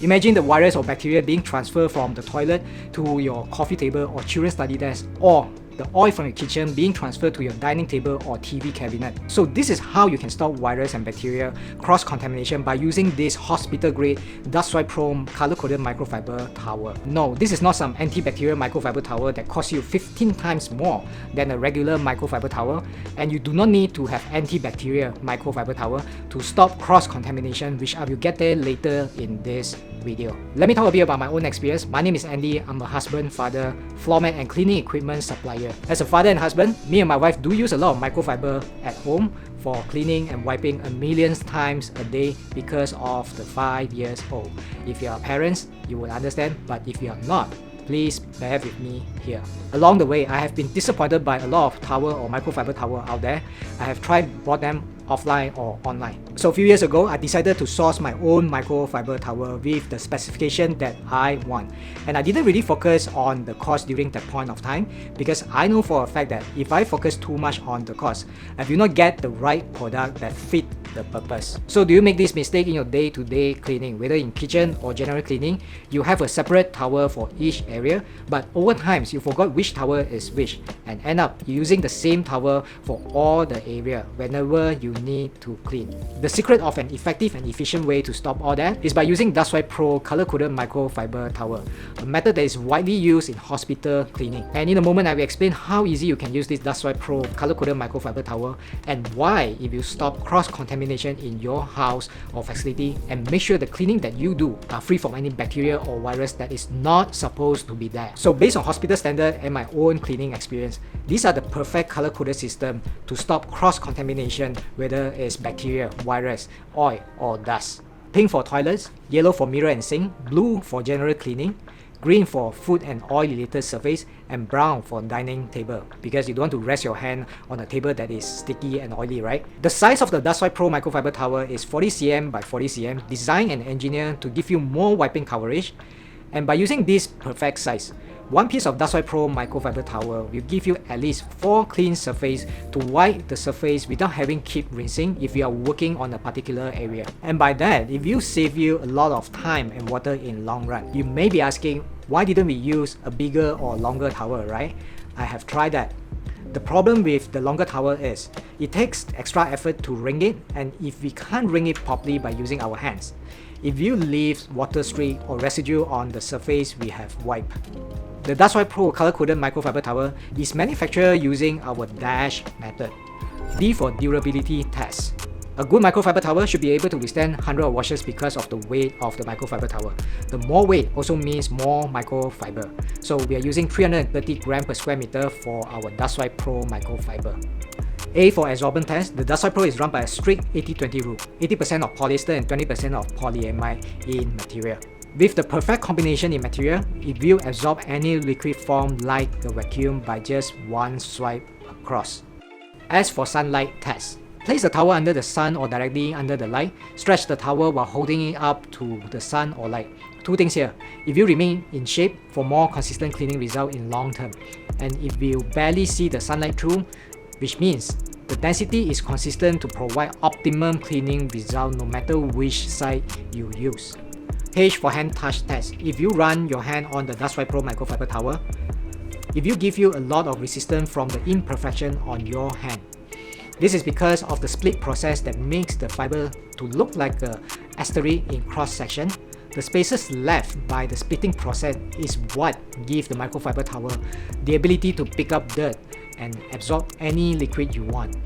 Imagine the virus or bacteria being transferred from the toilet to your coffee table or children's study desk, or the oil from your kitchen being transferred to your dining table or TV cabinet. So this is how you can stop virus and bacteria cross-contamination by using this hospital-grade DustSwipe Pro color-coded microfiber towel. No, this is not some antibacterial microfiber towel that costs you 15 times more than a regular microfiber towel, and you do not need to have antibacterial microfiber towel to stop cross-contamination, which I will get there later in this video. Let me talk a bit about my own experience. My name is Andy. I'm a husband, father, floor mat and cleaning equipment supplier. As a father and husband, me and my wife do use a lot of microfiber at home for cleaning and wiping a million times a day because of the 5 years old. If you are parents, you will understand, but if you are not, please bear with me here. Along the way, I have been disappointed by a lot of towel or microfiber towel out there. I have bought them offline or online. So a few years ago, I decided to source my own microfiber towel with the specification that I want. And I didn't really focus on the cost during that point of time because I know for a fact that if I focus too much on the cost, I will not get the right product that fit the purpose. So do you make this mistake in your day-to-day cleaning, whether in kitchen or general cleaning? You have a separate towel for each area, but over time you forgot which towel is which and end up using the same towel for all the area whenever you need to clean. The secret of an effective and efficient way to stop all that is by using DustSwipe Pro color-coded microfiber towel, a method that is widely used in hospital cleaning. And in a moment, I will explain how easy you can use this DustSwipe Pro color-coded microfiber towel and why it will stop cross-contamination in your house or facility and make sure the cleaning that you do are free from any bacteria or virus that is not supposed to be there. So based on hospital standard and my own cleaning experience, these are the perfect color-coded system to stop cross-contamination, whether it's bacteria, virus, oil, or dust. Pink for toilets, yellow for mirror and sink, blue for general cleaning, green for food and oil-related surface, and brown for dining table, because you don't want to rest your hand on a table that is sticky and oily, right? The size of the DustSwipe Pro microfiber towel is 40 cm by 40 cm, designed and engineered to give you more wiping coverage. And by using this perfect size, one piece of DustSwipe Pro microfiber towel will give you at least 4 clean surfaces to wipe the surface without having keep rinsing if you are working on a particular area. And by that, it will save you a lot of time and water in long run. You may be asking, why didn't we use a bigger or longer towel, right? I have tried that. The problem with the longer towel is it takes extra effort to wring it, and if we can't wring it properly by using our hands, if you leave water streak or residue on the surface we have wiped. The DustSwipe Pro color-coded microfiber towel is manufactured using our DASH method. D for durability test. A good microfiber towel should be able to withstand 100 washes because of the weight of the microfiber towel. The more weight also means more microfiber. So we are using 330 grams per square meter for our DustSwipe Pro microfiber. A for absorbent test. The DustSwipe Pro is run by a strict 80-20 rule. 80% of polyester and 20% of polyamide in material. With the perfect combination in material, it will absorb any liquid form like a vacuum by just one swipe across. As for sunlight test, place the towel under the sun or directly under the light. Stretch the towel while holding it up to the sun or light. Two things here. It will remain in shape for more consistent cleaning result in long term. And it will barely see the sunlight through, which means the density is consistent to provide optimum cleaning result no matter which side you use. H for hand touch test. If you run your hand on the DustSwipe Pro microfiber towel, it will give you a lot of resistance from the imperfection on your hand. This is because of the split process that makes the fiber to look like an asterisk in cross section. The spaces left by the splitting process is what gives the microfiber towel the ability to pick up dirt and absorb any liquid you want.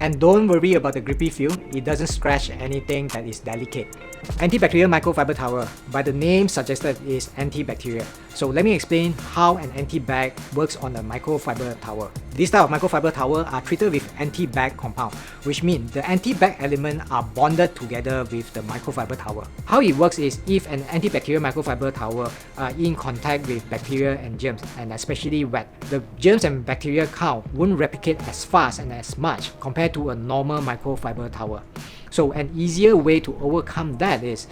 And don't worry about the grippy feel, it doesn't scratch anything that is delicate. Antibacterial microfiber towel, by the name suggested, is antibacterial. So let me explain how an anti-bac works on a microfiber towel. This type of microfiber towel are treated with anti-bac compound, which means the anti-bac elements are bonded together with the microfiber towel. How it works is if an antibacterial microfiber towel are in contact with bacteria and germs, and especially wet, the germs and bacteria count won't replicate as fast and as much compared to a normal microfiber towel. So an easier way to overcome that is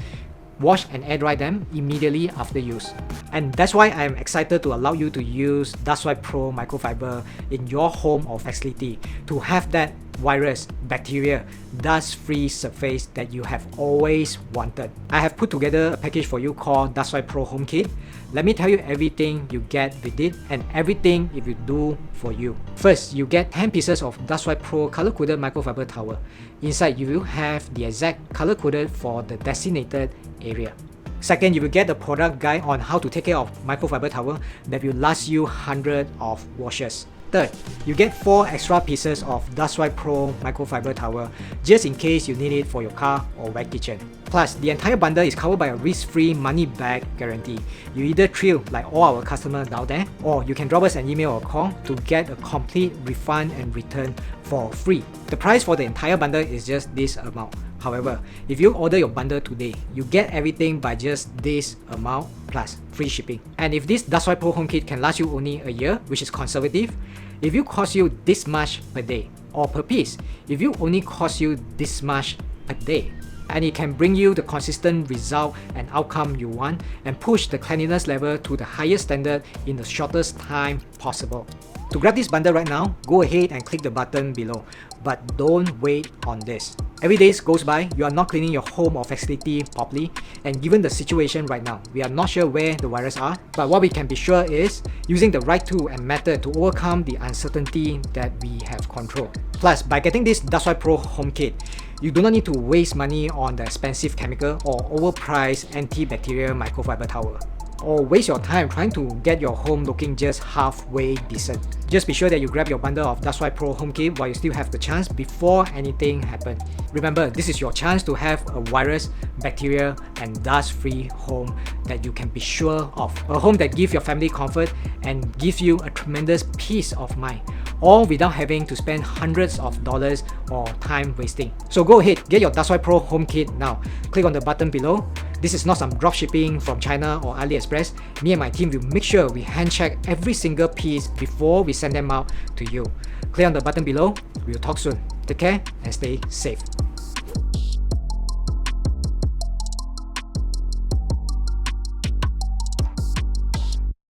wash and air dry them immediately after use. And that's why I'm excited to allow you to use DustSwipe Pro microfiber in your home or facility to have that virus, bacteria, dust-free surface that you have always wanted. I have put together a package for you called DustSwipe Pro HomeKit. Let me tell you everything you get with it and everything it will do for you. First, you get 10 pieces of DustSwipe Pro color-coded microfiber towel. Inside, you will have the exact color-coded for the designated area. Second, you will get a product guide on how to take care of microfiber towel that will last you hundreds of washes. Third, you get 4 extra pieces of DustSwipe Pro microfiber towel just in case you need it for your car or wet kitchen. Plus, the entire bundle is covered by a risk-free money-back guarantee. You either thrill like all our customers down there, or you can drop us an email or call to get a complete refund and return for free. The price for the entire bundle is just this amount. However, if you order your bundle today, you get everything by just this amount plus free shipping. And if this DustSwipe Pro HomeKit can last you only a year, which is conservative, if it costs you this much per day or per piece, if it only costs you this much per day, and it can bring you the consistent result and outcome you want and push the cleanliness level to the highest standard in the shortest time possible. To grab this bundle right now, go ahead and click the button below, but don't wait on this. Every day goes by, you are not cleaning your home or facility properly, and given the situation right now, we are not sure where the virus are, but what we can be sure is using the right tool and method to overcome the uncertainty that we have control. Plus, by getting this DustSwipe Pro HomeKit, you do not need to waste money on the expensive chemical or overpriced antibacterial microfiber towel, or waste your time trying to get your home looking just halfway decent. Just be sure that you grab your bundle of DustSwipe Pro HomeKit while you still have the chance before anything happens. Remember, this is your chance to have a virus, bacteria, and dust-free home that you can be sure of. A home that gives your family comfort and gives you a tremendous peace of mind, all without having to spend hundreds of dollars or time wasting. So go ahead, get your DustSwipe Pro HomeKit now. Click on the button below. This is not some dropshipping from China or AliExpress. Me and my team will make sure we hand check every single piece before we send them out to you. Click on the button below. We'll talk soon. Take care and stay safe.